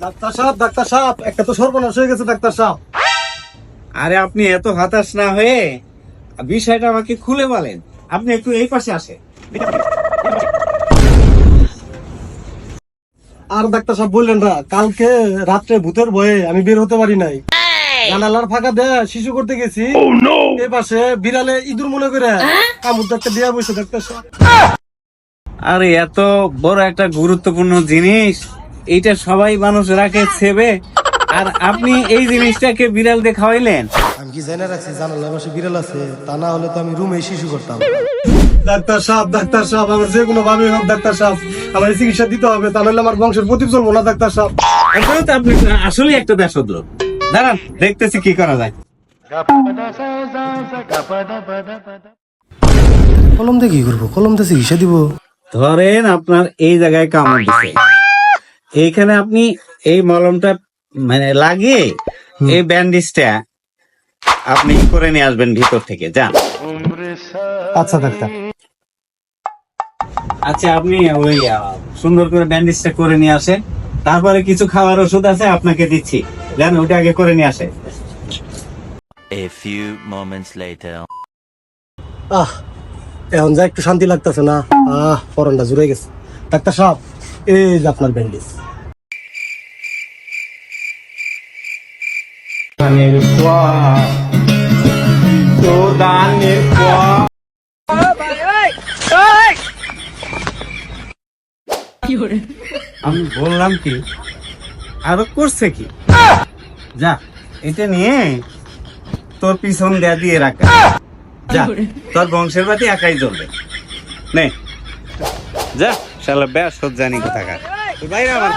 Doctor সাহেব একটা তো সর্বনাশ হয়ে গেছে ডাক্তার সাহেব। আরে আপনি এত হতাশ না হয়ে বিষয়টা আমাকে খুলে বলেন। আপনি একটু এই পাশে আসেন। আর ডাক্তার সাহেব বললেন না, কালকে রাত্রে ভূতের ভয়ে আমি বের হতে পারি নাই। জানালার ফাঁকা দেয়া শিশু করতে গেছি, এই পাশে বিড়ালে ইঁদুর মনে করে কামড় একটা দেয়া বসে ডাক্তার সাহেব। আরে এত বড় একটা গুরুত্বপূর্ণ জিনিস, এইটা সবাই মানুষ রাখে সেবে, আর আপনি এই জিনিসটাকে বিড়াল দিয়ে খাওয়াইলেন। আমি কি জানা রাখছি জানালার পাশে বিড়াল আছে? তা না হলে তো আমি রুমে শিশু করতাম। ডাক্তার সাহেব আমার যে কোনো ভাবে হোক ডাক্তার সাহেব, আমার চিকিৎসা দিতে হবে, তা নাহলে আমার বংশের প্রদীপ চলবো না ডাক্তার সাহেব। আসলে তো আপনি আসলেই একটা দেশদ লোক। দাঁড়ান, দেখতেছি কি করা যায়। কলম দিয়ে কি করবো? কলম দিয়ে চিকিৎসা দিব? ধরেন আপনার এই জায়গায় কামড় দিছে, এইখানে আপনি এই মলমটা মানে লাগিয়ে এই ব্যান্ডেজটা আপনি করে নিয়ে আসবেন ভিতর থেকে, যান। আচ্ছা ডাক্তার। আচ্ছা, আপনি ওই সুন্দর করে ব্যান্ডেজটা করে নিয়ে আসেন, তারপরে কিছু খাওয়ার ওষুধ আছে আপনাকে দিচ্ছি, যান ওটা আগে করে নিয়ে আসে। A few moments later. এখন যা একটু শান্তি লাগতেছে না, পরনটা জুড়ে গেছে। ডাক্তার সাহেব, এই যে আপনার ব্যান্ডেজ। আমি বললাম কি, আরো করছে কি, যা এটা নিয়ে তোর পিছন দেয়া দিয়ে রাখা, যা তোর বংশের বাতি একাই জ্বলবে। নে যা, শালা ব্যাস জানি কোথাকার, তুই বাইরে আমার